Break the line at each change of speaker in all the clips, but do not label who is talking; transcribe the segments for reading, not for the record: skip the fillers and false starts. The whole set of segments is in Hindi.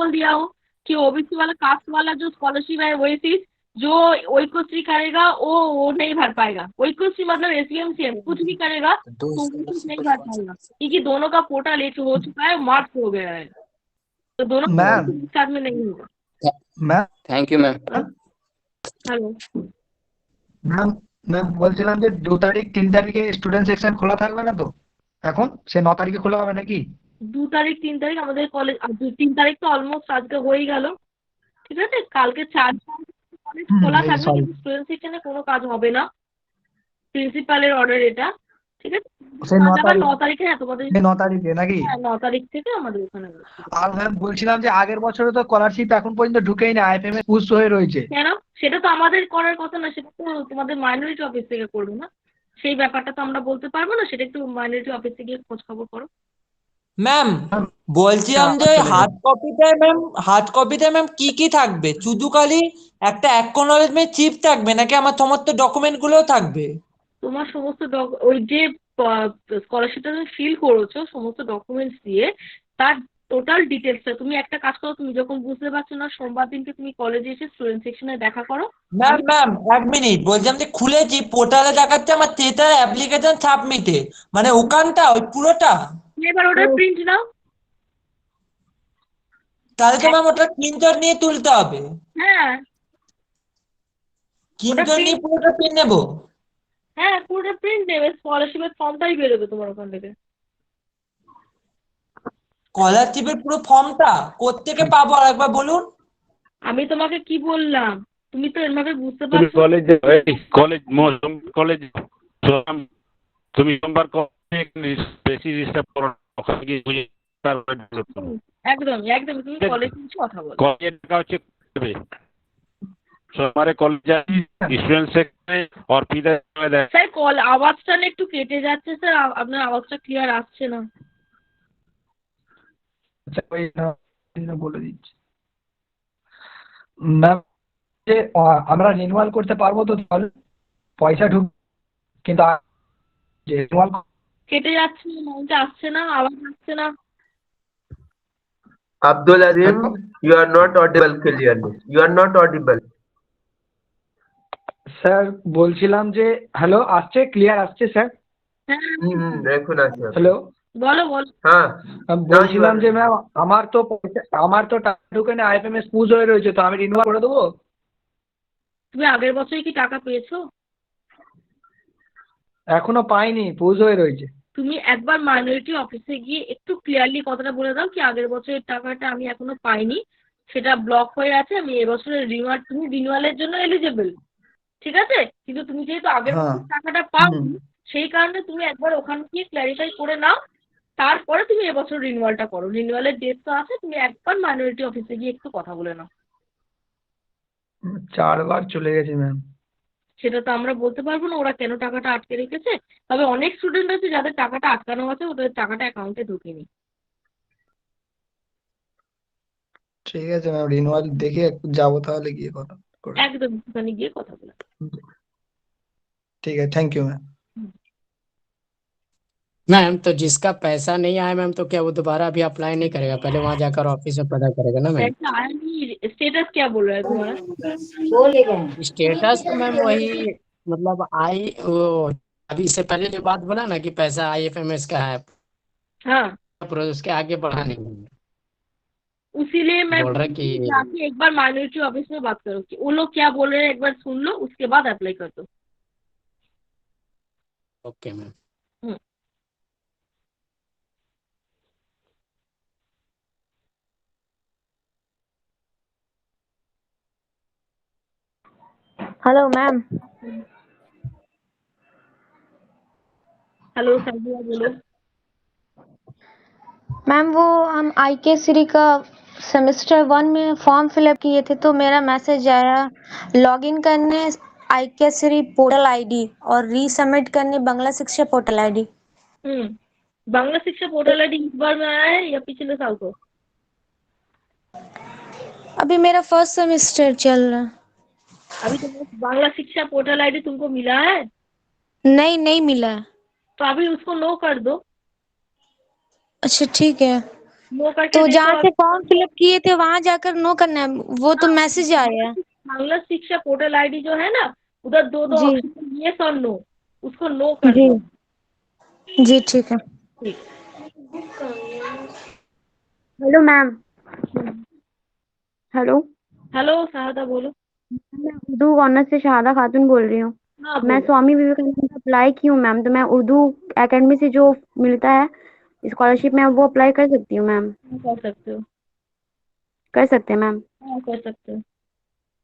बोल दिया हो कि ओबीसी वाला कास्ट वाला जो स्कॉलरशिप है वही फीस जो ओइकोश्री करेगा वो नहीं भर पाएगा। ओइकोश्री मतलब एसबीएमसीएम कुछ भी करेगा तो वो फीस नहीं भर पाएगा क्योंकि दोनों का पोर्टल एक हो चुका है, मार्च हो गया है, तो दोनों
मैम
एक साथ में नहीं होगा।
Ma'am
thank you ma'am.
Hello,
ma'am ma'am বলছিলাম যে 2 তারিখ 3 তারিখে স্টুডেন্ট সেকশন খোলা থাকবে না তো? এখন সে 9 তারিখে খোলা হবে নাকি?
2 তারিখ 3 তারিখ আমাদের কলেজ, 3 তারিখ তো অলমোস্ট আজকে হয়ে গেল, ঠিক আছে। কালকে 4 তারিখ কলেজ খোলা
এই
থাকবে
সরি,
কিন্তু স্টুডেন্ট সেকশনে কোনো কাজ হবে না, প্রিন্সিপালের অর্ডার এটা, ঠিক আছে।
সেই
কাজ
ন
আবার
তারিখ
9 তারিখে, হ্যাঁ তোমাদের,
সেই 9 তারিখে নাকি?
হ্যাঁ 9 তারিখ থেকে আমাদের ওখানে শুরু।
আর ম্যাম বলছিলাম যে আগের বছরে তো স্কলারশিপ এখন পর্যন্ত ঢুকেই না, আইএফএম এ পুশ হয়ে রয়েছে।
কেন? সেটা তো আমাদের করার কথা না, সেটা তো তোমাদের মাইনরিটি অফিস থেকে করবে না, সেই ব্যাপারটা তো আমরা বলতে পারবো না, সেটা একটু মাইনরিটি অফিসে গিয়ে খোঁজ খবর করো।
ম্যাম
ম্যাম,
বলছিলাম যে
আবার চলে গেল।
হার্ড কপিতে ম্যাম কি কি থাকবে? শুধু খালি একটা অ্যাকনোলেজমেন্ট চিপ থাকবে নাকি আমার সমস্ত ডকুমেন্ট গুলোও থাকবে?
তোমার সমস্ত ওই যে স্কলারশিপটা তুমি ফিল করেছো সমস্ত ডকুমেন্টস দিয়ে, তার টোটাল ডিটেলসটা, তুমি একটা কাজ করো, তুমি যখন বুঝতে পারছো না সোমবার দিনকে তুমি কলেজে এসে স্টুডেন্ট সেকশনে দেখা করো।
ম্যাম
আমি
ম্যাম 1 মিনিট, বলছিলাম যে খুলেছি পোর্টালে দেখাচ্ছে আমার থিয়েটার অ্যাপ্লিকেশন সাবমিটে, মানে ওখানটা ওই পুরোটা।
তুমি এবার ওটার প্রিন্ট নাও।
তাহলে তো ম্যাম ওটা স্ক্রিনশট নিয়ে তুলতে হবে।
হ্যাঁ, ওটা
স্ক্রিনশট নিয়ে
প্রিন্ট,
পুরোটা পেয়ে নেবো?
হ্যাঁ পুরোটা প্রিন্ট নেবে, স্কলারশিপের ফর্মটাই বেরোবে তোমার ওখান থেকে।
স্কলারশিপের পুরো ফর্মটা কোত্থেকে পাবো আর একবার বলুন।
আমি তোমাকে কি বললাম, তুমি তো এভাবে বুঝতে
তুমি
পারছো না।
কলেজে কলেজ তুমি সোমবার বেশি ডিস্টার্ব করো না, ওখানে গিয়ে বুঝে তারপরে ঢুকো তুমি।
একদম একদম, তুমি কলেজে এসে কথা বলো।
কলেজের টাকা হচ্ছে দেবে সোমবারে কলেজে স্টুডেন্ট সেক্টরে और ফিদা দেয়।
স্যার আওয়াজটা না একটু কেটে যাচ্ছে স্যার, আপনার আওয়াজটা ক্লিয়ার আসছে না।
আচ্ছা ওই বলে দিচ্ছি ম্যাম যে আমরা রিনিউয়াল করতে পারবো তো তাহলে? পয়সা ঢুক কিন্তু যে রিনিউয়াল
কেটে যাচ্ছে, মাইনটা আসছে না, আওয়াজ আসছে না।
Abdul Azim, you are not audible clearly. You are not audible.
Sir বলছিলাম যে হ্যালো আসছে, ক্লিয়ার আসছে স্যার?
হ্যাঁ
এখন আছে।
হ্যালো,
বলো বলো।
হ্যাঁ,
বলছিলাম যে ম্যাম আমার তো টাকা ঢুকে না, আইএফএম এস পুজ হয়ে রয়েছে, তো আমি রিনিউয়াল করে দেবো?
তুমি আগের বছরে কি টাকা পেয়েছো?
এখনো পাইনি, পুজ হয়ে রয়েছে।
তুমি একবার মাইনরিটি অফিসে গিয়ে একটু ক্লিয়ারলি কথাটা বলে দাও কি আগের বছরের টাকাটা আমি এখনো পাইনি, সেটা ব্লক হয়ে আছে, আমি এবছরের রিনিউয়াল, তুমি রিনিউয়ালের জন্য এলিজেবল, ঠিক আছে, কিন্তু তুমি যেহেতু আগের
হ্যাঁ।
বছর টাকাটা
হুম।
পাওনি, সেই কারণে তুমি একবার ওখানে গিয়ে ক্ল্যারিফাই করে নাও, তারপরে তুমি এবছর রিনিউয়ালটা করো। রিনিউয়ালের ডেট তো আছে, তুমি একবার মাইনরিটি অফিসে গিয়ে একটু কথা বলে নাও।
4 বার চলে গেছে ম্যাম।
সেটা তো আমরা বলতে পারবো না ওরা কেন টাকাটা আটকে রেখেছে, তবে অনেক স্টুডেন্ট আছে যাদের টাকাটা আটকানো আছে, ওদের টাকাটা অ্যাকাউন্টে ঢুকেনি।
ঠিক আছে ম্যাম, রিনিউয়াল দেখে যাবো তাহলে গিয়ে কথা করে।
একদম ওখানে গিয়ে কথা বলে।
ঠিক আছে, থ্যাংক ইউ ম্যাম।
मैम तो जिसका पैसा नहीं आया मैम तो क्या वो दोबारा अभी अप्लाई नहीं करेगा, पहले वहां जाकर ऑफिस में पता करेगा ना मैम?
पैसा आया नहीं, स्टेटस क्या बोल रहा है तुम्हारा?
स्टेटस तो मैम वही, मतलब आई वो अभी से पहले जो बात बोला ना कि पैसा आईएफएमएस का है,
हाँ,
पर उसके आगे बढ़ा नहीं है।
उसीलिए मैं
बोल रहा
बोल
कि
रही हूँ कि आके एक बार माइनॉरिटी ऑफिस में बात करो कि वो लोग क्या बोल रहे हैं, एक बार सुन लो, उसके बाद अप्लाई कर दो।
Okay ma'am.
Hmm.
Hello ma'am.
Hello Sajiya बोलो।
मैम वो हम आईके श्री का सेमेस्टर 1 में फॉर्म फिलअप किए थे तो मेरा मैसेज आया लॉगिन करने आईके श्री पोर्टल आईडी और रीसबमिट करने बांग्ला शिक्षा पोर्टल आईडी।
बांग्ला शिक्षा पोर्टल आईडी इस बार में आया है या पिछले साल को?
अभी मेरा फर्स्ट सेमेस्टर चल रहा है।
अभी तो बांग्ला शिक्षा पोर्टल आईडी तुमको मिला है?
नहीं, नहीं मिला है।
तो अभी उसको नो कर दो।
अच्छा ठीक है।
नो करके
तो
देखो
जहाँ से फॉर्म फिलअप किए थे वहां जाकर नो करना है, वो तो मैसेज आया है।
बांग्ला शिक्षा पोर्टल आईडी जो है ना, उधर दो दो
जी
ऑप्शन, यस और नो, उसको नो कर
जी
दो।
जी ठीक है।
ठीक।
Hello ma'am. Hello.
Hello Sharda बोलो।
मैं उर्दू ऑनर्स से शहादा खातून बोल रही हूँ।
हाँ
मैं
बोलो।
स्वामी विवेकानंद में अप्लाई की हूँ मैम, तो मैं उर्दू एकेडमी से जो मिलता है स्कॉलरशिप में, वो अप्लाई कर सकती हूँ मैम?
हाँ, कर सकते हो।
कर सकते हैं मैम?
हाँ कर सकते हो।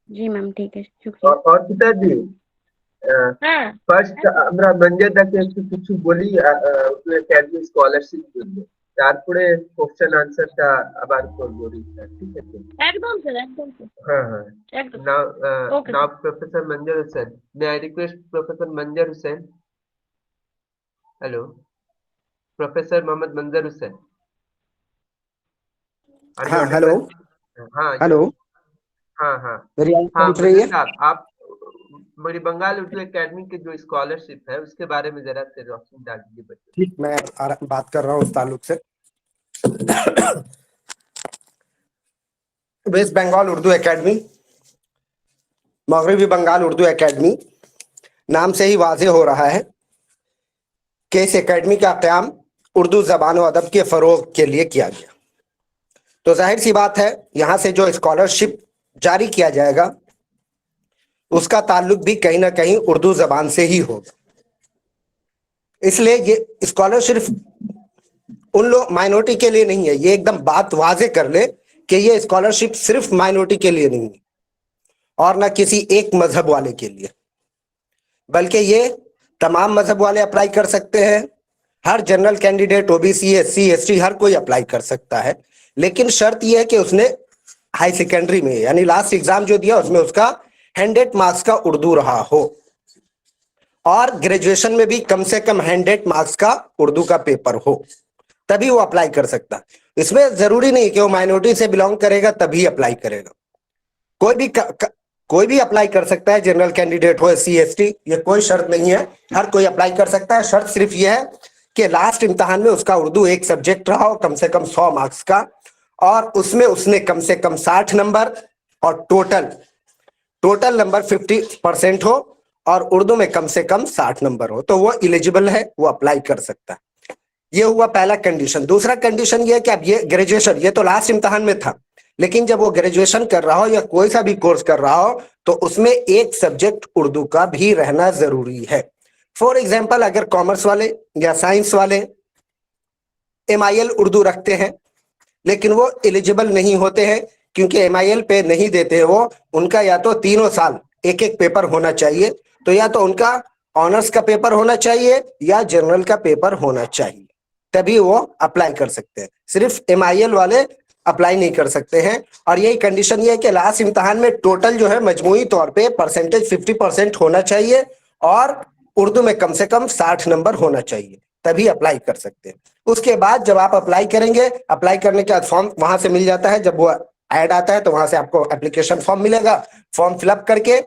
जी मैम ठीक है, शुक्रिया।
और पिताजी
হ্যাঁ
ফার্স্ট আমরা মঞ্জুদাকে একটু কিছু বলি ওকে একাডেমি স্কলারশিপ জন্য, তারপরে কোশ্চেন আনসারটা আবার করবো রিস্টার্ট, ঠিক আছে?
একদম স্যার, একদম স্যার,
হ্যাঁ হ্যাঁ।
একদম।
Now,
okay
now
sir.
Professor Manjar Hussain. May I request Professor Manjar Hussain? Hello, Professor Mohammed Manjar Hussain. Are you
हाँ हेलो।
audible? हाँ
हेलो।
हाँ हाँ
मेरी आवाज
हाँ
पहुंच रही
मंजर
है?
साहब, आप मेरी बंगाल उर्दू एकेडमी की जो स्कॉलरशिप है उसके बारे में जरा से रोशनी डाल दीजिए बच्चों।
ठीक, मैं बात कर रहा हूँ उस ताल्लुक से। वेस्ट बंगाल उर्दू एकेडमी, मगरबी बंगाल उर्दू एकेडमी, नाम से ही वाज़ेह हो रहा है कि इस एकेडमी का क़याम उर्दू ज़बान व अदब के फ़रोग़ के लिए किया गया। तो जाहिर सी बात है, यहाँ से जो स्कॉलरशिप जारी किया जाएगा उसका ताल्लुक भी कहीं ना कहीं उर्दू ज़बान से ही होगा। इसलिए ये स्कॉलरशिप उन लोग माइनॉरिटी के लिए नहीं है, ये एकदम बात वाजे कर ले कि ये स्कॉलरशिप सिर्फ माइनॉरिटी के लिए नहीं है और ना किसी एक मजहब वाले के लिए, बल्कि ये तमाम मजहब वाले अप्लाई कर सकते हैं। हर general candidate, OBC, SC, ST, हर कोई अप्लाई कर सकता है। लेकिन शर्त यह है कि उसने हाई सेकेंडरी में यानी लास्ट एग्जाम जो दिया उसमें उसका 100 मार्क्स का उर्दू रहा हो और ग्रेजुएशन में भी कम से कम 100 मार्क्स का उर्दू का पेपर हो, तभी वो अप्लाई कर सकता है। इसमें जरूरी नहीं कि वो माइनॉरिटी से बिलोंग करेगा तभी अप्लाई करेगा। कोई भी अप्लाई कर सकता है, जनरल कैंडिडेट हो, एससी, एसटी, ये कोई शर्त नहीं है, हर कोई अप्लाई कर सकता है। शर्त सिर्फ ये है कि लास्ट इम्तिहान में उसका उर्दू एक सब्जेक्ट रहा हो कम से कम 100 मार्क्स का और उसमें उसने कम से कम 60 नंबर और टोटल नंबर 50% हो और उर्दू में कम से कम 60 नंबर हो, तो वो एलिजिबल है, वो अप्लाई कर सकता है। ये हुआ पहला कंडीशन। दूसरा कंडीशन ये है कि अब ये ग्रेजुएशन, ये तो लास्ट इम्तिहान में था, लेकिन जब वो ग्रेजुएशन कर रहा हो या कोई सा भी कोर्स कर रहा हो तो उसमें एक सब्जेक्ट उर्दू का भी रहना जरूरी है। फॉर एग्जाम्पल, अगर कॉमर्स वाले या साइंस वाले MIL उर्दू रखते हैं लेकिन वो एलिजिबल नहीं होते हैं क्योंकि MIL पे नहीं देते हैं वो, उनका या तो तीनों साल एक एक पेपर होना चाहिए, तो या तो उनका ऑनर्स का पेपर होना चाहिए या जनरल का पेपर होना चाहिए, तभी वो अप्लाई कर सकते हैं। सिर्फ MIL वाले अप्लाई नहीं कर सकते हैं। और यही कंडीशन ये है कि लास्ट इम्तिहान में टोटल जो है मजमूई तौर पे परसेंटेज 50% होना चाहिए और उर्दू में कम से कम 60 नंबर होना चाहिए, तभी अप्लाई कर सकते हैं। उसके बाद जब आप अप्लाई करेंगे, अप्लाई करने के बाद फॉर्म वहां से मिल जाता है, जब वो ऐड आता है तो वहां से आपको एप्लीकेशन फॉर्म मिलेगा। फॉर्म फिलअप करके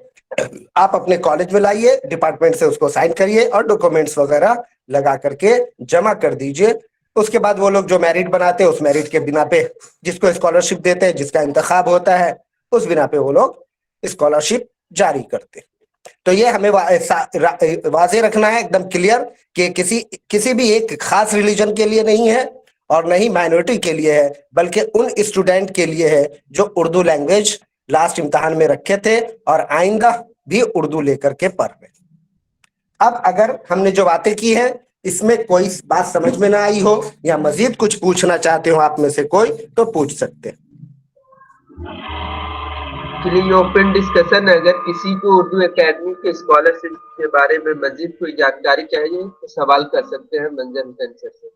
आप अपने कॉलेज में लाइए, डिपार्टमेंट से उसको साइन करिए और डॉक्यूमेंट्स वगैरह लगा करके जमा कर दीजिए। उसके बाद वो लोग जो मेरिट बनाते हैं उस मेरिट के बिना पे जिसको स्कॉलरशिप देते हैं, जिसका इंतखाब होता है, उस बिना पे वो लोग स्कॉलरशिप जारी करते हैं। तो ये हमें वाजे रखना है एकदम क्लियर कि किसी भी एक खास रिलीजन के लिए नहीं है और न ही माइनॉरिटी के लिए है, बल्कि उन स्टूडेंट के लिए है जो उर्दू लैंग्वेज लास्ट इम्तिहान में रखे थे और आइंदा भी उर्दू लेकर के पढ़ रहे। अब अगर हमने जो बातें की हैं इसमें कोई बात समझ में ना आई हो या मजीद कुछ पूछना चाहते हो आप में से कोई, तो पूछ सकते हैं।
चलिए ओपन डिस्कशन है, अगर किसी को उर्दू एकेडमी के स्कॉलरशिप के बारे में मजीद कोई जानकारी चाहिए तो सवाल कर सकते हैं मंजर हुसैन सर से।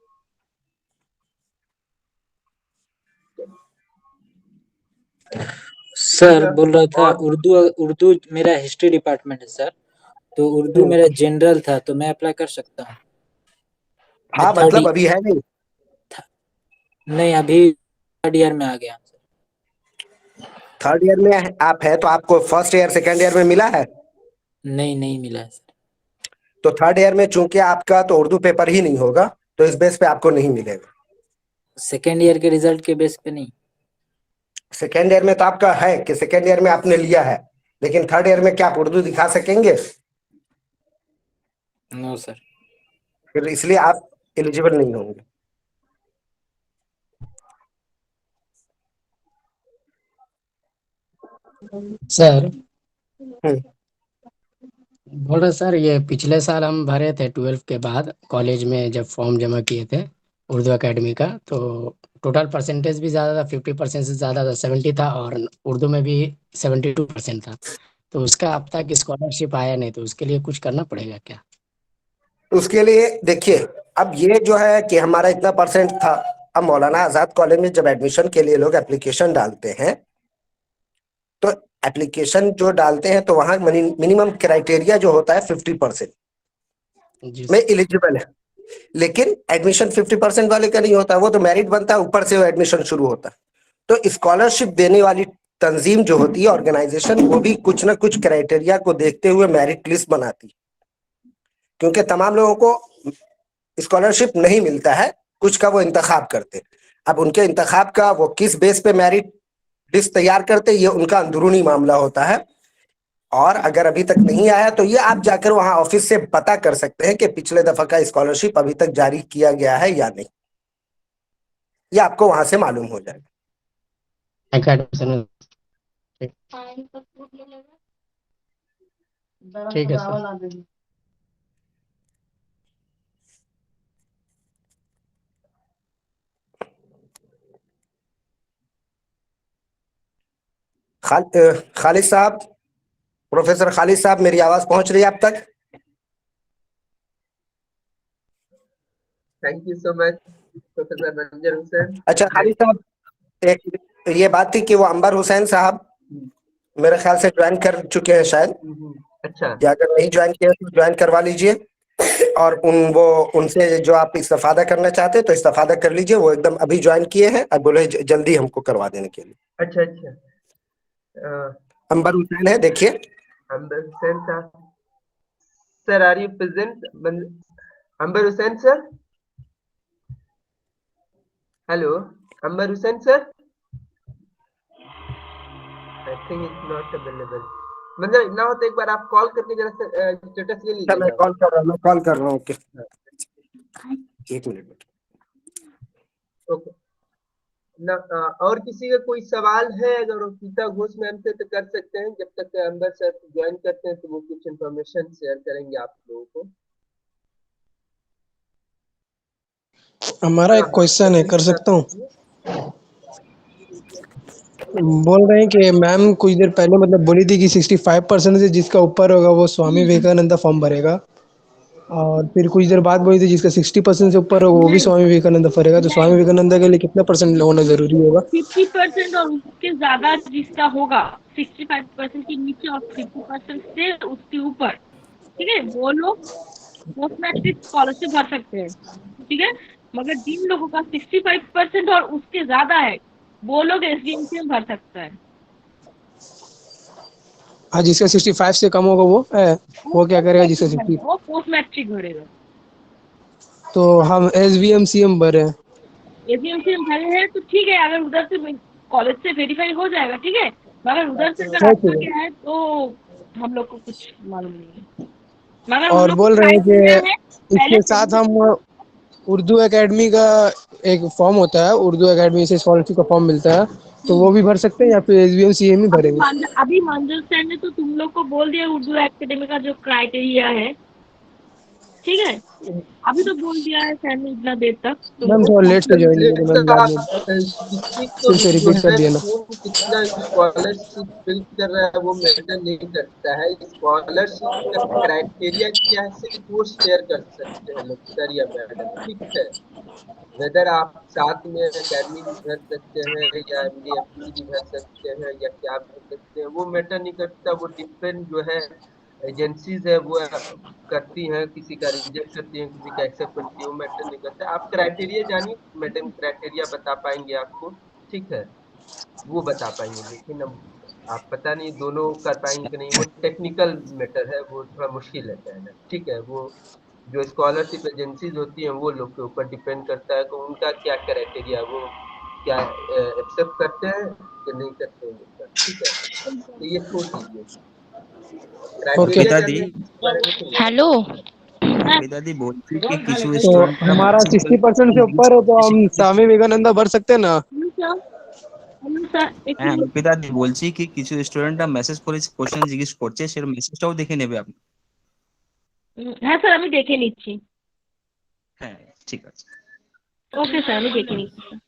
सर बोल रहा था उर्दू मेरा हिस्ट्री डिपार्टमेंट है सर, तो उर्दू मेरा जनरल था, तो मैं अप्लाई कर सकता हूँ?
हाँ मतलब अभी है
नहीं, अभी 3rd ईयर में आ गया।
3rd ईयर में आप है तो आपको 1st ईयर 2nd ईयर में मिला है?
नहीं मिला है सर।
तो 3rd ईयर में चूंकि आपका तो उर्दू पेपर ही नहीं होगा तो इस बेस पे आपको नहीं मिलेगा।
सेकेंड ईयर के रिजल्ट के बेस पे नहीं।
सेकेंड ईयर में तो आपका है कि सेकेंड ईयर में आपने लिया है, लेकिन थर्ड ईयर में क्या आप उर्दू दिखा सकेंगे?
No sir.
फिर इसलिए आप एलिजिबल नहीं होंगे।
सर
हम्म,
बोल रहे सर, ये पिछले साल हम भरे थे 12th के बाद कॉलेज में जब फॉर्म जमा किए थे उर्दू एकेडमी का, तो टोटल परसेंटेज भी ज़्यादा था, 50% से ज़्यादा था, 70 था, और उर्दू में भी 72% था। तो उसका अब तक स्कॉलरशिप आया नहीं, तो उसके लिए कुछ करना पड़ेगा क्या?
उसके लिए देखिए, अब ये जो है कि हमारा इतना परसेंट था, अब मौलाना आजाद कॉलेज में जब एडमिशन के लिए लोग एप्लीकेशन डालते हैं, तो एप्लीकेशन जो डालते हैं तो वहां मिनिमम क्राइटेरिया जो होता है 50%
जी
में
सर।
एलिजिबल है। लेकिन एडमिशन 50% वाले का नहीं होता, वो तो मेरिट बनता है, ऊपर से एडमिशन शुरू होता है। तो स्कॉलरशिप देने वाली तंजीम जो होती है, ऑर्गेनाइजेशन, वो भी कुछ ना कुछ क्राइटेरिया को देखते हुए मेरिट लिस्ट बनाती है, क्योंकि तमाम लोगों को स्कॉलरशिप नहीं मिलता है, कुछ का वो इंतखाब करते। अब उनके इंतखाब का वो किस बेस पे मेरिट लिस्ट तैयार करते, ये उनका अंदरूनी मामला होता है। और अगर अभी तक नहीं आया तो ये आप जाकर वहां ऑफिस से पता कर सकते हैं कि पिछले दफा का स्कॉलरशिप अभी तक जारी किया गया है या नहीं, ये आपको वहां से मालूम हो जाएगा।
एकेडमी ठीक है सर।
खालिद साहब, प्रोफेसर खालिद साहब, मेरी आवाज पहुंच रही है आप तक?
Thank you so much professor मंजर हुसैन।
अच्छा खालिद साहब, एक ये बात थी कि वो अंबर हुसैन साहब मेरे ख्याल से ज्वाइन कर चुके हैं शायद,
अच्छा,
या अगर नहीं ज्वाइन किया तो ज्वाइन करवा लीजिए। और उनसे जो आप इस्तेफादा करना चाहते हैं तो इस्तेफादा कर लीजिए, वो एकदम अभी ज्वाइन किए हैं और बोले जल्दी हमको करवा देने के लिए।
अच्छा अच्छा।
अंबर हुसैन है, देखिए।
Ambar Hussain sahab, sir are you present? Ambar Hussain sir, hello Ambar Hussain sir, I think it's not available. मतलब ना हो तो एक बार आप कॉल करके जरा स्टेटस ले
अच्छा, मैं
लीजिएगा।
कॉल कर रहा हूँ, ओके, एक मिनट।
ओके ना, और किसी का कोई सवाल है अगर वो गीता घोष मैम से तो कर सकते हैं, जब तक अंबर सर ज्वाइन करते हैं तो वो कुछ इंफॉर्मेशन शेयर करेंगे आप लोगों को।
हमारा एक क्वेश्चन है, कर सकता हूँ? बोल रहे हैं कि मैम कुछ देर पहले मतलब बोली थी कि 65% से जिसका ऊपर होगा वो स्वामी विवेकानंद फॉर्म भरेगा, और फिर कुछ देर बाद बोली थी जिसका 60% से ऊपर होगा वो भी स्वामी विवेकानंद भरेगा। तो स्वामी विवेकानंद के लिए कितना परसेंट होना जरूरी होगा?
50% और उसके ज्यादा जिसका होगा, 65% के नीचे और 50% से उसके ऊपर, ठीक है, वो लोग पोस्ट मैट्रिक स्कॉलरशिप भर सकते हैं, ठीक है। मगर जिन लोगों का 65% और उसके ज्यादा है, वो लोग एसडीएमसीएम भर सकता है।
हाँ, जिसका 65 से कम होगा वो क्या करेगा? जिसका 60?
वो पोस्ट मैट्रिक भरेगा।
तो हम SVMCM भरे हैं।
एसडीएमसीएम भरे हैं तो ठीक है, अगर उधर से कॉलेज से वेरीफाई हो जाएगा, ठीक है। मगर उधर से अगर
है
आपका
कि
क्या है तो हम लोग को कुछ मालूम नहीं है। मगर उन
और
लोग को
बोल रहे हैं
क्राइटेरिया है
कि
पहले
इसके साथ हम उर्दू एकेडमी का एक फॉर्म होता है, उर्दू एकेडमी से स्कॉलरशिप का फॉर्म मिलता है, तो वो भी भर सकते हैं या फिर SVMCM ही भरेंगे?
अभी मंजर सर ने तो तुम लोग को बोल दिया उर्दू एकेडमी का जो क्राइटेरिया है, ठीक है। अभी तो बोल दिया है सर ने इतना देर तक
मैम
तुमको।
थोड़ा लेट से ज्वाइन किया तो मैम बाद में
किसी को
फिर से
जो
रिपीट कर
है
दिया ना।
कौन कितना स्कॉलरशिप फिल कर रहा है वो मैटर नहीं करता है। स्कॉलरशिप का क्राइटेरिया क्या है सिर्फ वो शेयर कर सकते हैं लोग, सर या मैडम, ठीक है। वेदर आप साथ में एकेडमी भी भर सकते हैं या MD भी भर सकते हैं या क्या भर सकते हैं, वो मैटर नहीं करता। वो डिफरेंट जो है एजेंसीज है वो करती हैं, किसी का रिजेक्ट करती हैं, किसी का एक्सेप्ट करती है, वो मैटर नहीं करता। आप क्राइटेरिया जानिए, मैडम क्राइटेरिया बता पाएंगे आपको, ठीक है, वो बता पाएंगे। लेकिन अब आप पता नहीं दोनों कर पाएंगे कि नहीं, वो टेक्निकल मैटर है, वो थोड़ा मुश्किल है कहना, ठीक है। वो जो स्कॉलरशिप एजेंसीज होती हैं वो लोग के ऊपर डिपेंड करता है कि उनका क्या क्राइटेरिया है, वो क्या एक्सेप्ट करते हैं कि नहीं करते हैं उसका, ठीक है। तो ये छोड़ दीजिए,
ओके।
क्राइटेरिया
दादी
जानने के बारे में तो
हेलो।
दादी बोलती कि किसी
तो
स्टूडेंट का
हमारा
मैसेज
60% से ऊपर है तो हम स्वामी विवेकानंद भर सकते हैं ना?
হ্যাঁ দাদি বলছি কি কিছু স্টুডেন্টরা মেসেজ করে কোশ্চেন জিজ্ঞেস করছে সেটা মেসেজটাও দেখে নেবে আপনি।
হ্যাঁ স্যার, আমি দেখে নিচ্ছি।
হ্যাঁ ঠিক আছে।
ओके सर, আমি দেখে নিচ্ছি স্যার।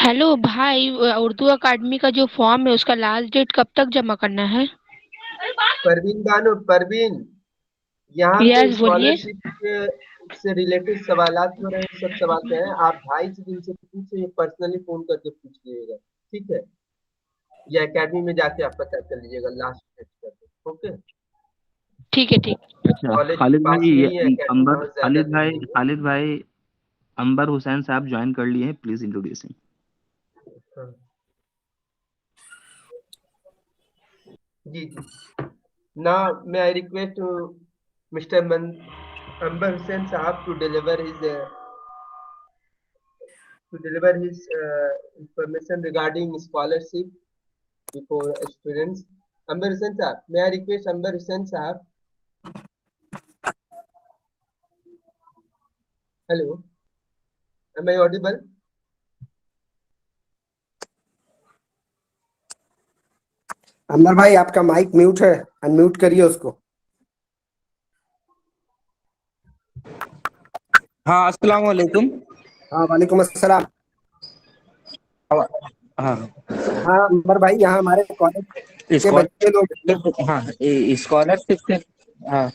हेलो भाई, उर्दू अकादमी का जो फॉर्म है उसका लास्ट डेट कब तक जमा करना है?
परवीन बानो, परवीन, यहाँ पे
यस, बोलिए।
स्कॉलरशिप से रिलेटेड सवालात हो रहे हैं, सब सवाल जो है आप भाई से जिनसे पूछे पर्सनली फोन करके पूछ लीजिएगा, ठीक है, या एकेडमी में जाके आप पता कर लीजिएगा लास्ट डेट करके, ओके।
ठीक है, ठीक।
अच्छा
कॉलेज
खालिद
पास
भाई,
नहीं है, एकेडमी
अंबर
बहुत ज्यादा दूर नहीं है।
खालिद भाई अंबर हुसैन साहब ज्वाइन कर लिए हैं, प्लीज इंट्रोड्यूस हिम।
हाँ। जी जी। Now may I request Mr. Amber Hussain Sahab to deliver his information regarding scholarship before students. Amber Hussain Sahab, may I request Amber Hussain Sahab? Hello, am I audible?
अंबर भाई आपका माइक म्यूट है, अनम्यूट करिए उसको।
हाँ अस्सलाम वालेकुम।
हाँ वालेकुम अस्सलाम।
हाँ
हाँ अंबर भाई, यहाँ हमारे कॉलेज के बच्चे लोग,
हाँ स्कॉलरशिप से, हाँ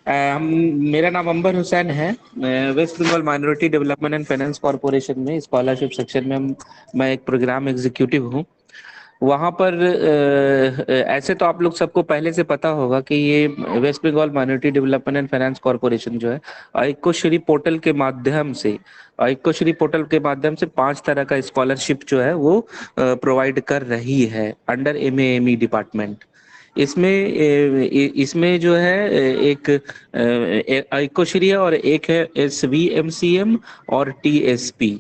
हम, मेरा नाम अंबर हुसैन है। मैं West Bengal minority development and finance corporation में स्कॉलरशिप सेक्शन में मैं एक प्रोग्राम एग्जीक्यूटिव हूँ। वहाँ पर ऐसे तो आप लोग सबको पहले से पता होगा कि ये West Bengal minority development and finance corporation जो है आइकोश्री पोर्टल के माध्यम से 5 तरह का स्कॉलरशिप जो है वो प्रोवाइड कर रही है अंडर MAME डिपार्टमेंट। इसमें जो है एक आइकोश्री है और एक है SVMCM और TSP।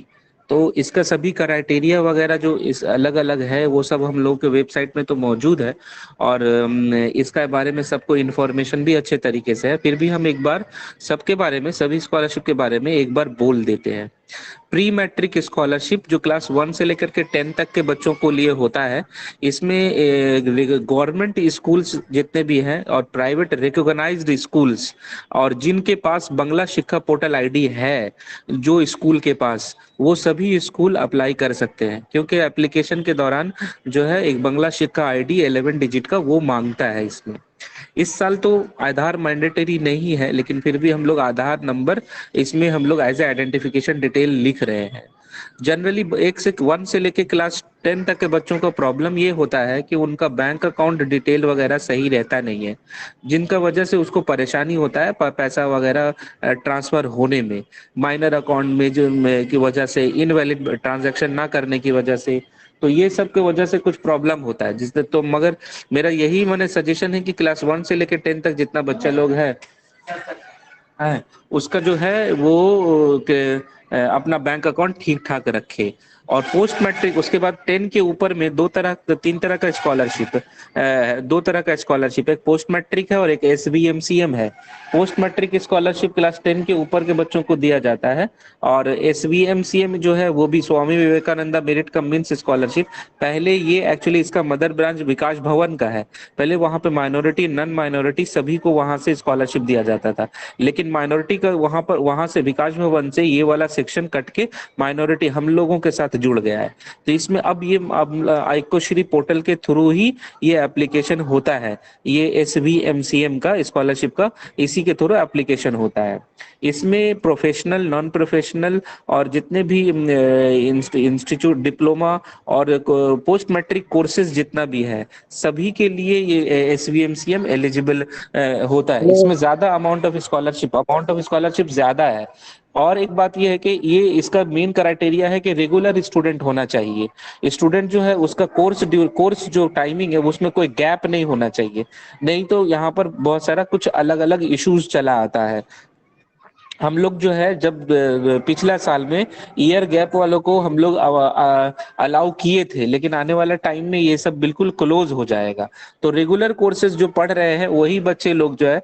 तो इसका सभी क्राइटेरिया वगैरह जो इस अलग अलग है वो सब हम लोग के वेबसाइट में तो मौजूद है और इसका बारे में सबको इन्फॉर्मेशन भी अच्छे तरीके से है। फिर भी हम एक बार सबके बारे में, सभी स्कॉलरशिप के बारे में एक बार बोल देते हैं। प्री मैट्रिक स्कॉलरशिप जो क्लास 1 से लेकर के 10 तक के बच्चों को लिए होता है, इसमें गवर्नमेंट स्कूल्स जितने भी हैं और प्राइवेट रिकॉग्नाइज्ड स्कूल्स और जिनके पास बंगला शिक्षा पोर्टल आईडी है जो स्कूल के पास, वो सभी स्कूल अप्लाई कर सकते हैं, क्योंकि एप्लीकेशन के दौरान जो है एक बंगला शिक्षा आईडी 11 डिजिट का वो मांगता है। इसमें इस साल तो आधार मैंडेटरी नहीं है, लेकिन फिर भी हम लोग आधार नंबर इसमें हम लोग एज ए आइडेंटिफिकेशन डिटेल लिख रहे हैं। जनरली 1 से लेके क्लास 10 तक के बच्चों का प्रॉब्लम ये होता है कि उनका बैंक अकाउंट डिटेल वगैरह सही रहता नहीं है, जिनका वजह से उसको परेशानी होता है पैसा वगैरह ट्रांसफर होने में, माइनर अकाउंट में जो की वजह से, इनवैलिड ट्रांजैक्शन ना करने की वजह से, तो ये सब की वजह से कुछ प्रॉब्लम होता है जिससे, तो मगर मेरा यही मैंने सजेशन है कि क्लास 1 से लेकर 10 तक जितना बच्चा लोग है उसका जो है वो अपना बैंक अकाउंट ठीक ठाक रखे। और पोस्ट मैट्रिक उसके बाद 10 के ऊपर में 3 तरह का स्कॉलरशिप, 2 तरह का स्कॉलरशिप, एक पोस्ट मैट्रिक है और एक SVMCM है। पोस्ट मैट्रिक स्कॉलरशिप क्लास 10 के ऊपर के बच्चों को दिया जाता है और SVMCM जो है वो भी स्वामी Vivekananda merit come means scholarship. पहले ये एक्चुअली इसका मदर ब्रांच विकास भवन का है, पहले वहां पे माइनॉरिटी नॉन माइनॉरिटी सभी को वहां से स्कॉलरशिप दिया जाता था, लेकिन माइनॉरिटी का वहां से विकास भवन से ये वाला सेक्शन कट के माइनॉरिटी हम लोगों के साथ जुड़ गया है। तो इसमें अब आइकोश्री पोर्टल के थ्रू ही ये एप्लीकेशन होता है, ये SVMCM का स्कॉलरशिप का इसी के थ्रू एप्लीकेशन होता है। इसमें प्रोफेशनल, नॉन प्रोफेशनल और जितने भी इंस्टीट्यूट, डिप्लोमा और पोस्ट मैट्रिक कोर्सेज जितना भी है सभी के लिए ये SVMCM एलिजिबल होता है। इसमें ज्यादा अमाउंट ऑफ स्कॉलरशिप ज्यादा है। और एक बात यह है कि ये इसका मेन क्राइटेरिया है कि रेगुलर स्टूडेंट होना चाहिए। स्टूडेंट जो है उसका कोर्स जो टाइमिंग है उसमें कोई गैप नहीं होना चाहिए, नहीं तो यहाँ पर बहुत सारा कुछ अलग अलग इश्यूज चला आता है। हम लोग जो है जब पिछला साल में ईयर गैप वालों को हम लोग अलाउ किए थे, लेकिन आने वाला टाइम में ये सब बिल्कुल क्लोज हो जाएगा। तो रेगुलर कोर्सेज जो पढ़ रहे हैं वही बच्चे लोग जो है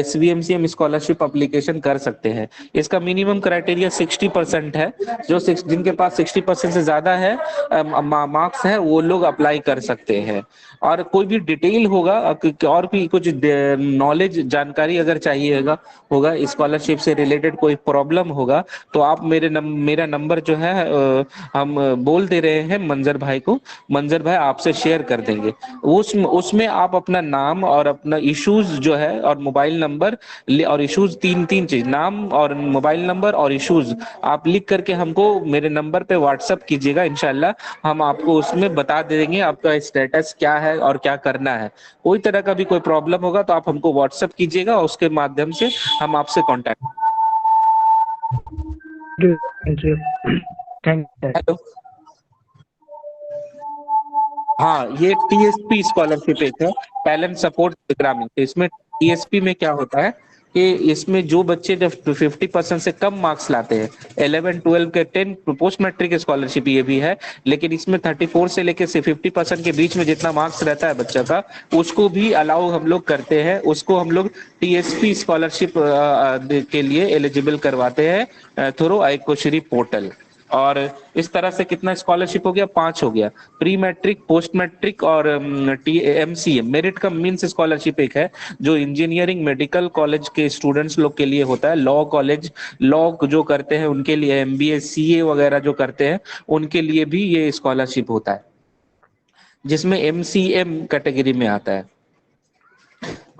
SVMCM स्कॉलरशिप अप्लीकेशन कर सकते हैं। इसका मिनिमम क्राइटेरिया 60% है। जिनके पास 60% से ज्यादा है मार्क्स है वो लोग अप्लाई कर सकते हैं। और कोई भी डिटेल होगा और भी कुछ नॉलेज जानकारी अगर चाहिएगा होगा स्कॉलरशिप से रिलेटेड कोई प्रॉब्लम होगा तो आप मेरा नंबर जो है हम बोल दे रहे हैं मंजर भाई को। मंजर भाई आपसे शेयर कर देंगे। उसमें आप अपना नाम और अपना इश्यूज जो है और मोबाइल नंबर और इश्यूज तीन चीज, नाम और मोबाइल नंबर और इश्यूज आप लिख करके हमको मेरे नंबर पे व्हाट्सअप कीजिएगा। इंशाल्लाह हम आपको उसमें बता देंगे आपका स्टेटस क्या है और क्या करना है। कोई तरह का भी कोई प्रॉब्लम होगा तो आप हमको व्हाट्सअप कीजिएगा, उसके माध्यम से हम आपसे कांटेक्ट। हेलो, हाँ ये TSP स्कॉलरशिप एक है, टैलेंट सपोर्ट प्रोग्रामिंग। तो इसमें TSP में क्या होता है कि इसमें जो बच्चे जब 50% से कम मार्क्स लाते हैं, 11 12 के 10 पोस्ट मैट्रिक स्कॉलरशिप ये भी है, लेकिन इसमें 34 से लेकर 50% के बीच में जितना मार्क्स रहता है बच्चा का उसको भी अलाउ हम लोग करते हैं। उसको हम लोग TSP स्कॉलरशिप के लिए एलिजिबल करवाते हैं थ्रू आइकोश्री पोर्टल। और इस तरह से कितना स्कॉलरशिप हो गया? 5 हो गया। प्री मैट्रिक, पोस्ट मैट्रिक और MCM मेरिट का मीन्स स्कॉलरशिप एक है जो इंजीनियरिंग मेडिकल कॉलेज के स्टूडेंट्स लोग के लिए होता है। लॉ कॉलेज, लॉ जो करते हैं उनके लिए, MBA CA वगैरह जो करते हैं उनके लिए भी ये स्कॉलरशिप होता है, जिसमें MCM कैटेगरी में आता है।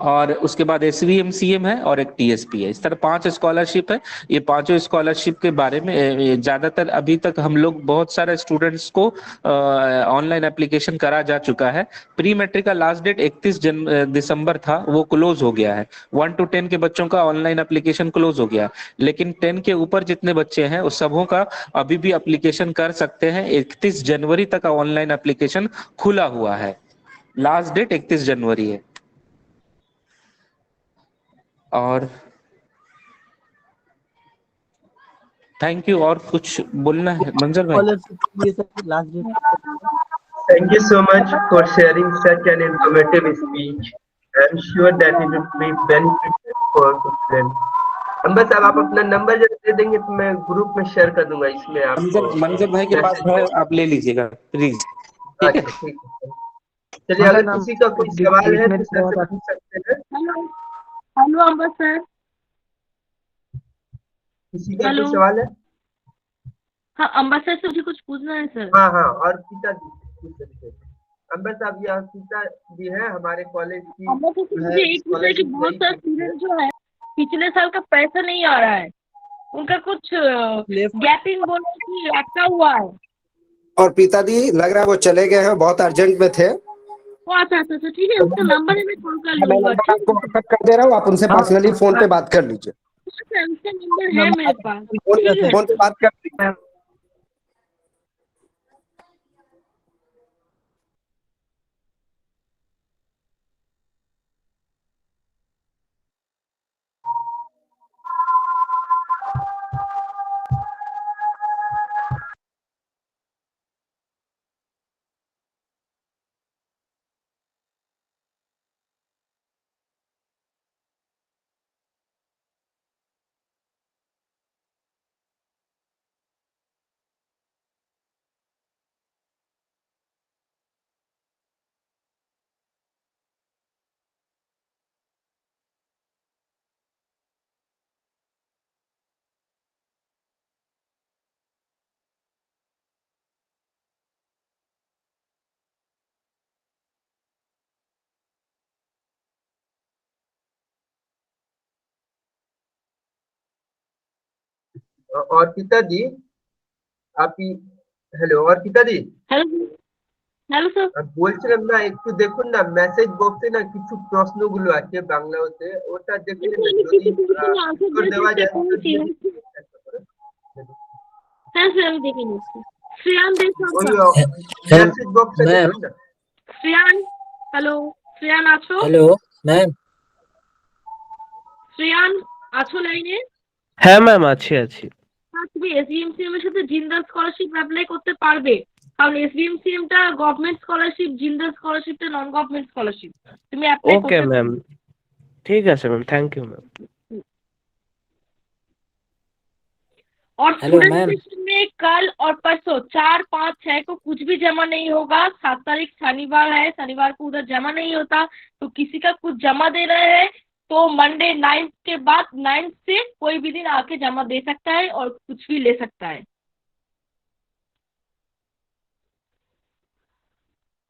और उसके बाद SVMCM है और एक TSP है। इस तरह 5 स्कॉलरशिप है। ये पांचों स्कॉलरशिप के बारे में ज्यादातर अभी तक हम लोग बहुत सारे स्टूडेंट्स को ऑनलाइन एप्लीकेशन करा जा चुका है। प्री मैट्रिक का लास्ट डेट 31 दिसंबर था, वो क्लोज हो गया है। 1 to 10 के बच्चों का ऑनलाइन एप्लीकेशन क्लोज हो गया, लेकिन 10 के ऊपर जितने बच्चे हैं उस सबों का अभी भी एप्लीकेशन कर सकते हैं। 31 जनवरी तक का ऑनलाइन एप्लीकेशन खुला हुआ है। लास्ट डेट 31 जनवरी है। और थैंक यू। और कुछ बोलना है मंजर भाई?
Thank you so much for sharing such an informative speech. I am sure that it will be beneficial for the students. अंबर साहब आप अपना नंबर जब दे देंगे तो मैं ग्रुप में शेयर कर दूंगा। इसमें आपको
मंजर भाई के पास है, आप ले लीजिएगा प्लीज। ठीक है,
ठीक है। चलिए अगर किसी का कोई सवाल है तो सर से पूछ सकते हैं।
हेलो अंबर सर,
किसी का कोई सवाल है?
हाँ अंबर सर से मुझे कुछ पूछना है सर।
हाँ और पिता जी अंबर साहब, ये पिता भी है हमारे कॉलेज की।
मुझे एक पूछना कि बहुत सारे स्टूडेंट जो है पिछले साल का पैसा नहीं आ रहा है, उनका कुछ गैपिंग बोलो कि अटका हुआ है।
और पिताजी लग रहा है वो चले गए हैं, बहुत अर्जेंट में थे।
अच्छा ठीक है, उसका नंबर है, मैं कॉल कर लूंगा।
आपको व्हाट्सएप कर दे रहा हूँ, आप उनसे पर्सनली फोन पे बात कर लीजिए।
उसका नंबर है मेरे पास,
फोन पे बात कर लीजिए।
और পিতাজি আপনি হ্যালো और পিতাজি
হ্যালো স্যার
বলছিলাম না একটু দেখুন না মেসেজ বক্সে না কিছু প্রশ্নগুলো আছে বাংলাতে, ওটা দেখে যদি উত্তর দেওয়া যায় তো দিয়ে
হ্যাঁ স্যার আমি দেখে নিচ্ছি। শ্রেয়ান
মেসেজ বক্সে দেখুন না।
শ্রেয়ান, হ্যালো শ্রেয়ান আছো?
हेलो मैम,
শ্রেয়ান আছো লাইনে?
হ্যাঁ ম্যাম আছি আছি।
তুমি এসবিএমসিএম এর সাথে জিন্দাল স্কলারশিপ অ্যাপ্লাই করতে পারবে, কারণ এসবিএমসিএম টা গভর্নমেন্ট স্কলারশিপ, জিন্দাল স্কলারশিপটা নন গভর্নমেন্ট স্কলারশিপ, তুমি অ্যাপ্লাই
ওকে
করতে
ম্যাম,
পারবে।
ঠিক আছে ম্যাম, থ্যাংক ইউ ম্যাম।
और
हेलो
स्टूडेंट
मैम।
सेक्शन में कल और परसों 4, 5, 6 को कुछ भी जमा नहीं होगा। 7 तारीख शनिवार है, शनिवार को उधर जमा नहीं होता, तो किसी का कुछ जमा दे रहे हैं तो मंडे 9 के बाद 9 से कोई भी दिन आके जमा दे सकता है और कुछ भी ले सकता है।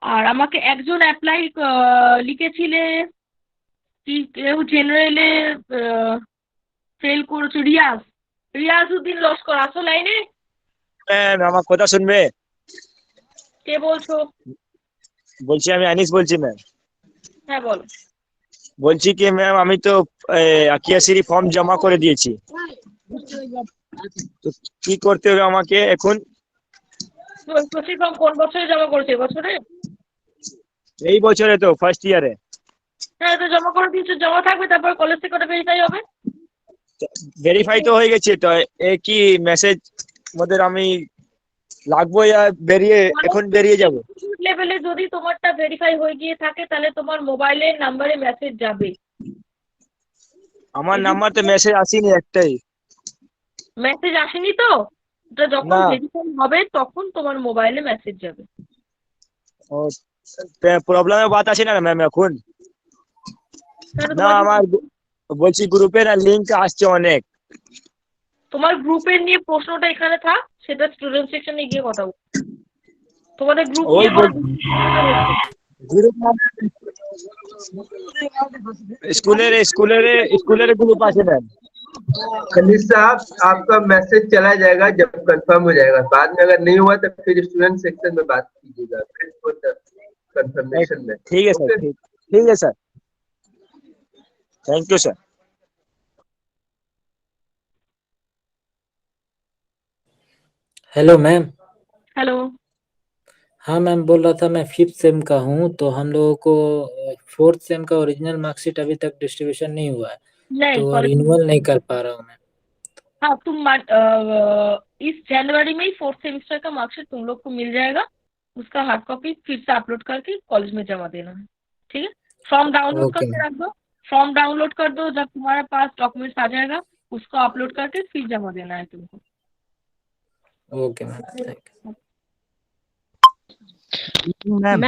আর আমাকে একজন অ্যাপ্লাই লিখেছিলে কি কেউ জেনারেলে ফেল করেছো, রিয়াজউদ্দিন লস্কর, আসো লাইনে।
ম্যাম আমার কথা শুনবে?
কে বলছো?
বলছি আমি আনিস বলছি ম্যাম।
হ্যাঁ বলো।
বলছি কি ম্যাম আমি তো আকিয়াসিরি ফর্ম জমা করে দিয়েছি, তো কি করতে হবে আমাকে এখন?
ঐক্যশ্রী ফর্ম কোন বছরে জমা করেছো? এবছরে?
এই বছরে তো ফার্স্ট ইয়ারে।
হ্যাঁ তো জমা করে দিয়েছো, জমা থাকবে, তারপর কলেজ থেকে ওটা ভেরিফাই হবে।
ভেরিফাই তো হয়ে গেছে, তো কি মেসেজ মধ্যে আমি লাগবো या বেরিয়ে এখন বেরিয়ে যাব?
লেভেলে যদি তোমারটা ভেরিফাই হয়ে গিয়ে থাকে তাহলে তোমার মোবাইলের নাম্বারে মেসেজ যাবে।
আমার নাম্বার তো মেসেজ আসেনি একটাই।
মেসেজ আসেনি তো? ওটা যখন
না।
ভেরিফাই হবে তখন তোমার মোবাইলে মেসেজ যাবে।
ও প্রবলেমের বাত আছে না ম্যাম এখন? না আমার বলছি গ্রুপে না লিংক আসছে অনেক।
তোমার গ্রুপের নিয়ে প্রশ্নটা এখানে থাক, সেটা স্টুডেন্ট সেকশনে গিয়ে কথা বল। তোমাদের গ্রুপ নিয়ে
স্কুলের গ্রুপ আছে ম্যাম।
खलील साहब आपका मैसेज चला जाएगा जब कंफर्म हो जाएगा, बाद में अगर नहीं हुआ तो फिर स्टूडेंट सेक्शन में बात कीजिएगा कंफर्मेशन में।
ठीक है सर, ठीक है sir, thank you sir.
Hello ma'am.
Hello.
हाँ मैम, बोल रहा था मैं 5th सेम का हूँ, तो हम लोगों को 4th सेम का ओरिजिनल मार्कशीट अभी तक डिस्ट्रीब्यूशन नहीं हुआ है,
नहीं,
तो रिन्यूअल नहीं कर पा रहा हूँ मैं।
हाँ तुम इस जनवरी में ही 4th सेमेस्टर का मार्कशीट तुम लोग को मिल जाएगा। उसका हार्ड कॉपी फिर से अपलोड करके कॉलेज में जमा देना है, ठीक है। फॉर्म डाउनलोड
ओके
करके रख दो, फॉर्म डाउनलोड कर दो, जब तुम्हारे पास डॉक्यूमेंट्स आ जाएगा उसको अपलोड करके फिर जमा देना है तुमको।
Okay ma'am, thank
you ma'am.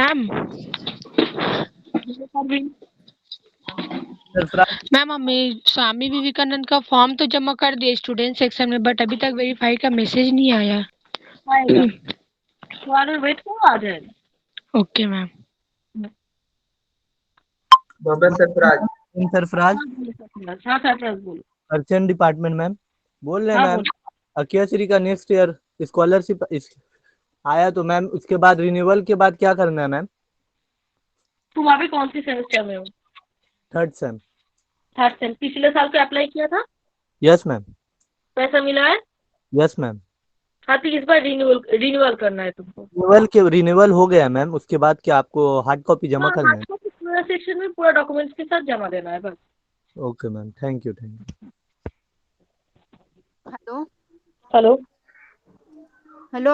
Ma'am हमें स्वामी विवेकानंद का फॉर्म तो जमा कर दिए स्टूडेंट सेक्शन में, बट अभी तक वेरीफाई का मैसेज नहीं आया।
आएगा, थोड़ा वेट करो, आ जाएगा।
Okay ma'am.
मोहम्मद सरफराज।
सरफराज
हाँ सरफराज बोलो।
अर्चन डिपार्टमेंट मैम बोल रहे हैं
हाँ
मैम।
बोलो।
अकियाश्री का नेक्स्ट ईयर स्कॉलरशिप आया तो मैम उसके बाद रिन्यूअल के बाद क्या करना है मैम?
तुम अभी कौन सी सेमेस्टर में हो?
3rd same.
3rd same. पिछले साल को अप्लाई किया था?
Yes ma'am.
पैसा मिला है?
Yes ma'am.
हाँ तो इस बार रिन्यूअल करना है तुमको।
रिन्यूअल हो गया मैम, उसके बाद क्या आपको हार्ड कॉपी जमा
हाँ,
करना है?
हार्ड कॉपी पूरा सेक्शन में पूरा डॉक्यूमेंट्स के साथ जमा देना है बस।
Okay ma'am, thank you.
Hello
hello.
Hello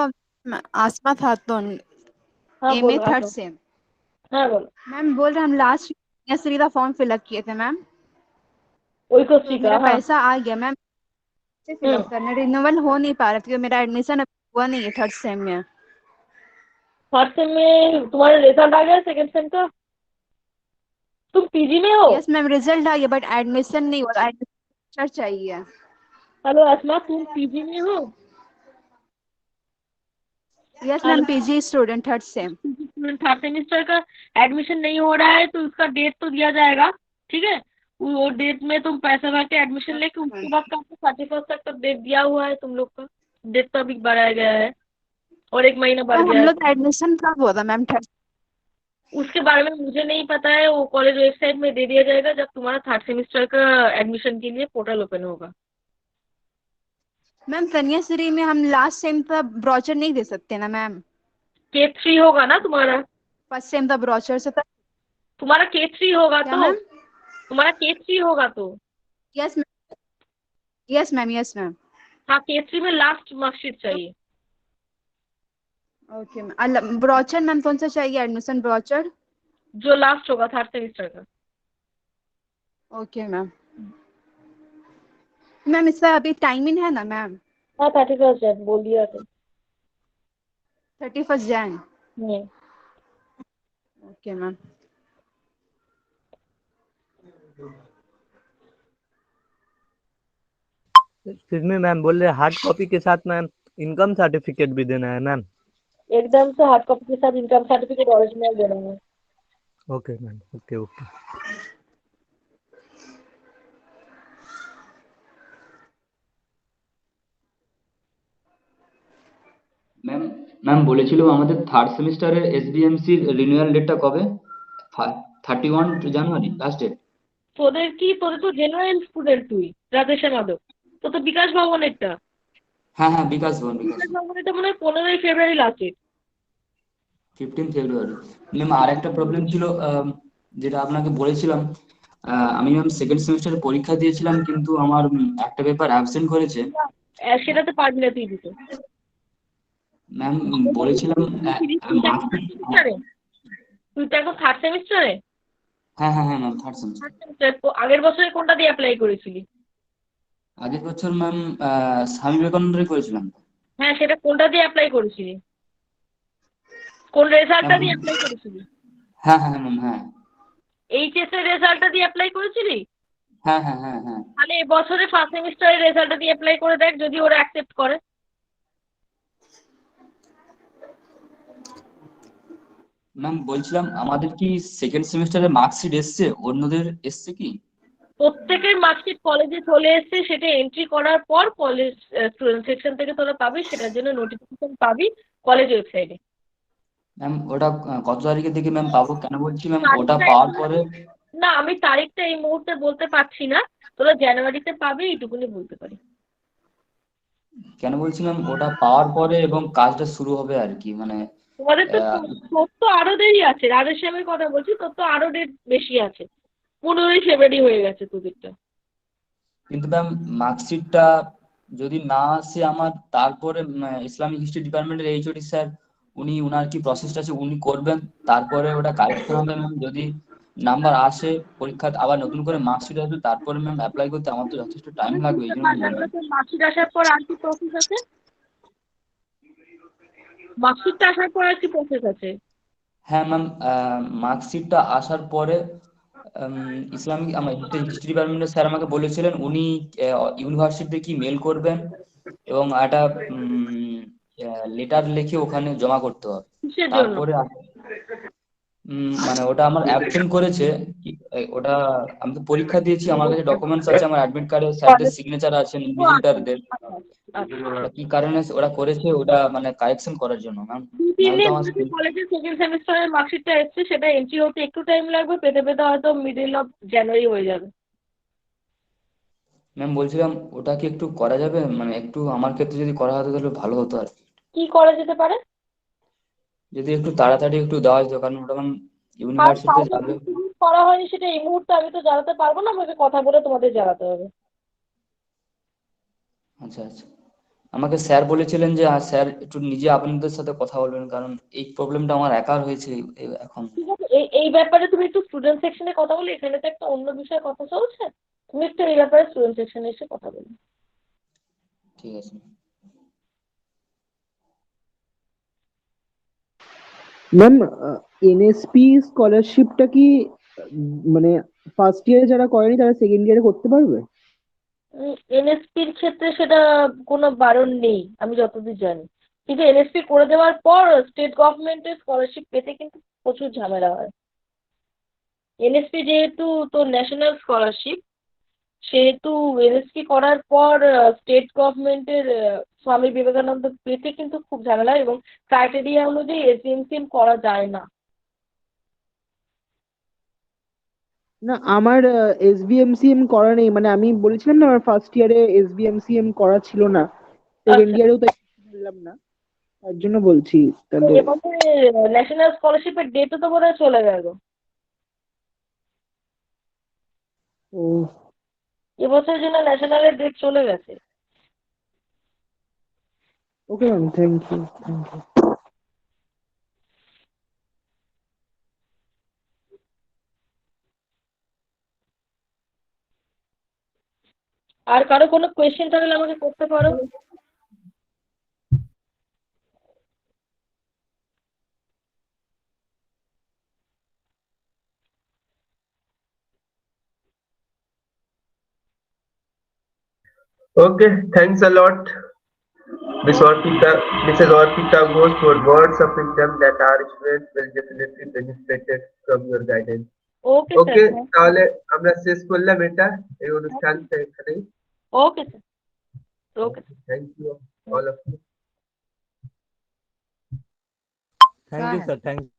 Asma Khatun,
हाँ
एमए
बोलो।
3rd same.
हाँ बोलो।
मैम बोल रहे हम लास्ट ईयर का फॉर्म फिलअप किए थे मैम,
वही
तो
क्वेश्चन
मेरा
का। हाँ।
पैसा आ गया मैम, फिलअप करना रिन्यूअल हो नहीं पा रहा क्योंकि मेरा एडमिशन हुआ नहीं है 3rd सेम में।
3rd सेम में तुम्हारा रिजल्ट आ गया 2nd सेम का? तुम पीजी में हो?
यस मैम, रिजल्ट आ गया बट एडमिशन नहीं हुआ, एडमिशन चाहिए।
हेलो आसमा, तुम पीजी में हो?
Yes ma'am, PG student 3rd same.
Student 3rd semester का एडमिशन नहीं हो रहा है तो उसका डेट तो दिया जाएगा, ठीक है। वो डेट में तुम पैसा भर के एडमिशन लेके उसके बाद का 31 तक तो डेट दिया हुआ है तुम लोग का। डेट तो अभी बढ़ाया गया है और 1 महीना बढ़ गया है।
हम लोग का एडमिशन कब हुआ था मैम?
उसके बारे में मुझे नहीं पता है, वो कॉलेज वेबसाइट में दे दिया जाएगा जब तुम्हारा 3rd सेमेस्टर का एडमिशन के लिए पोर्टल ओपन होगा।
मैम कन्याश्री में हम लास्ट सेम का ब्रोचर नहीं दे सकते ना मैम?
K3 होगा ना तुम्हारा?
1st सेम का ब्रोचर से
तुम्हारा K3 होगा
क्या
तो
मैम?
तुम्हारा K3 होगा तो
yes ma'am. Yes ma'am, yes ma'am.
हाँ, केसरी में लास्ट मार्कशीट चाहिए।
Okay ma'am. ब्रोचर मैम कौन सा चाहिए, एडमिशन ब्रोचर?
जो लास्ट होगा 3rd सेमेस्टर का।
Okay ma'am. मैम इसका अभी टाइमिंग है ना मैम?
हाँ, 31 है, बोल दिया था।
31 Jain.
Hmm.
Okay ma'am.
Excuse me ma'am, बोल रहे हार्ड कॉपी के साथ मैम इनकम सर्टिफिकेट भी देना है मैम?
एकदम से हार्ड कॉपी के साथ इनकम सर्टिफिकेट ओरिजिनल देना है।
Okay ma'am, okay okay.
Ma'am ma'am বলেছিল আমাদের 3rd সেমিস্টারের এসবিএমসি রিনিউয়াল ডেটটা কবে? 31 জানুয়ারি লাস্ট ডেট।
তোদের তো জেনারেল স্টুডেন্ট, তুই রাধেশ্যাম মাধব, তো বিকাশ ভবনেরটা।
হ্যাঁ হ্যাঁ, বিকাশ ভবন।
বিকাশ ভবনেরটা মনে হয় 15 ফেব্রুয়ারি লাস্ট ডেট।
15 ফেব্রুয়ারি। ম্যাম আর একটা প্রবলেম ছিল, যেটা আপনাকে বলেছিলাম, আমি ম্যাম সেকেন্ড সেমিস্টারে পরীক্ষা দিয়েছিলাম, কিন্তু আমার একটা পেপার অ্যাবসেন্ট করেছে।
সেটাতে পারবি না তুই দিতে।
ম্যাম বলেছিলাম
তুই তো এখন 3rd সেমিস্টারে।
হ্যাঁ হ্যাঁ হ্যাঁ ম্যাম, 3rd সেমিস্টার।
আগের বছরে কোনটা দিয়ে অ্যাপ্লাই করেছিলি?
আগের বছর ম্যাম স্বামী বিবেকানন্দে করেছিলাম।
হ্যাঁ, সেটা কোনটা দিয়ে অ্যাপ্লাই করেছিলি? কোন রেজাল্টটা দিয়ে অ্যাপ্লাই করেছিলি?
হ্যাঁ হ্যাঁ ম্যাম, হ্যাঁ।
এইচএস এর রেজাল্টটা দিয়ে অ্যাপ্লাই করেছিলি?
হ্যাঁ হ্যাঁ হ্যাঁ হ্যাঁ।
তাহলে এবছরে 1st সেমিস্টারের রেজাল্টটা দিয়ে অ্যাপ্লাই করে দেখ, যদি ওরা অ্যাকসেপ্ট করে।
ম্যাম বলছিলাম, আমাদের কি সেকেন্ড সেমিস্টারে মার্কশিট এসছে? অন্যদের এসছে কি?
প্রত্যেকের মার্কশিট কলেজে চলে এসছে, সেটা এন্ট্রি করার পর কলেজ স্টুডেন্ট সেকশন থেকে তোরা পাবি, সেটার জন্য নোটিফিকেশন পাবি কলেজ ওয়েবসাইটে।
ম্যাম ওটা কত তারিখের দিকে ম্যাম পাবো? কেন বলছি ম্যাম, ওটা পাওয়ার পরে।
না, আমি তারিখটা এই মুহূর্তে বলতে পারছি না, তোরা জানুয়ারিতে পাবি এইটুকুনি বলতে পারি।
কেন বলছি ম্যাম, ওটা পাওয়ার পরে এবং কাজটা শুরু হবে আর কি, মানে
তোমাদের তো তোর তো আরো দেরি আছে, রাধেশ্যামের কথা বলছি, তোর তো আরো ডেট বেশি আছে। 15 ফেব্রুয়ারি হয়ে গেছে তোদেরটা।
কিন্তু ম্যাম মার্কশিটটা যদি না আসে আমার, তারপরে ইসলামিক হিস্ট্রি ডিপার্টমেন্টের এইচওডি স্যার, উনার কি প্রসেসটা আছে উনি করবেন, তারপরে ওটা কারেকশন হবে ম্যাম। যদি নাম্বার আসে, পরীক্ষা আবার নতুন করে মার্কশিট আসবে, তারপরে ম্যাম অ্যাপ্লাই করতে আমার তো যথেষ্ট টাইম লাগবে, এই জন্য
মার্কশিট আসার পর আর কি প্রসেস আছে? মার্কশিটটা আসার পর আর কি প্রসেস আছে?
হ্যাঁ ম্যাম, মার্কশিটটা আসার পরে ইসলামিক আমার হিস্ট্রি ডিপার্টমেন্টের স্যার আমাকে বলেছিলেন, উনি ইউনিভার্সিটিতে কি মেল করবেন এবং একটা লেটার লিখে ওখানে জমা করতে হবে। তারপরে মানে ওটা আমার অ্যাবসেন্ট করেছে, ওটা আমি তো পরীক্ষা দিয়েছি, আমার কাছে ডকুমেন্টস আছে, আমার অ্যাডমিট কার্ডে স্যারদের সিগনেচার আছে, ভিজিটারদের। কি কারণে ওরা করেছে, ওটা মানে কারেকশন করার জন্য ম্যাম।
কলেজের সেকেন্ড সেমিস্টারের মার্কশিটটা এসছে, সেটা এন্ট্রি হতে একটু টাইম লাগবে, পেতে পেতে হয়তো মিডল অফ জানুয়ারি হয়ে যাবে।
ম্যাম বলছিলাম, ওটা কি একটু করা যাবে? মানে একটু আমার ক্ষেত্রে যদি করা হতো তাহলে ভালো হতো আর
কি করা যেতে পারে?
যদি একটু তাড়াতাড়ি একটু দেওয়া যেত, কারণ ওটা ম্যাম ইউনিভার্সিটিতে যাবে।
করা হয়নি সেটা এই মুহূর্তে আমি তো জানাতে পারবো না, আমাকে কথা বলে তোমাদের জানাতে হবে।
আচ্ছা আচ্ছা, আমাকে স্যার বলেছিলেন যে স্যার একটু নিজে আপনাদের সাথে কথা বলবেন, কারণ এই প্রবলেমটা আমার একার হয়েছে এখন।
ঠিক আছে, এই ব্যাপারে তুমি একটু স্টুডেন্ট সেকশনে কথা বলে, এখানে তো একটা অন্য বিষয়ে কথা চলছে, তুমি একটু এই ব্যাপারে স্টুডেন্ট সেকশনে এসে কথা বলো।
ঠিক আছে।
ম্যাম এনএসপি স্কলারশিপটা কি মানে ফার্স্ট ইয়ারে যারা করেনি তারা সেকেন্ড ইয়ারে করতে পারবে?
এনএসপির ক্ষেত্রে সেটা কোনো বারণ নেই আমি যতদূর জানি, কিন্তু এনএসপি করে দেওয়ার পর স্টেট গভর্নমেন্টের স্কলারশিপ পেতে কিন্তু প্রচুর ঝামেলা হয়। এনএসপি যেহেতু তো ন্যাশনাল স্কলারশিপ, সেহেতু এনএসপি করার পর স্টেট গভর্নমেন্টের স্বামী বিবেকানন্দ পেতে কিন্তু খুব ঝামেলা, এবং ক্রাইটেরিয়া অনুযায়ী এসবিএমসিএম করা যায় না।
না আমার এসবিএমসিএম করা নেই, মানে আমি বলেছিলাম না আমার ফার্স্ট ইয়ারে এসবিএমসিএম করা ছিল না, সেকেন্ড ইয়ারেও তাই বললাম না, তার জন্য বলছি। তাহলে
এবছরে ন্যাশনাল স্কলারশিপের ডেটও তো বোধহয় চলে গেল।
ও
এবছরের জন্য ন্যাশনালের ডেট চলে গেছে।
Okay ma'am, thank you, thank you.
আর কারো কোনো কোয়েশ্চেন থাকলে আমাকে করতে পারো।
Okay, thanks a lot, Mrs. Orpita Ghosh, for words of wisdom that our students will definitely benefited from your guidance.
Okay
Okay,
sir.
তাহলে আমরা শেষ করলাম এটা এই অনুষ্ঠানটা এখানেই।
Okay sir. Okay.
Thank you all of you.
Thank you, sir. Thank you.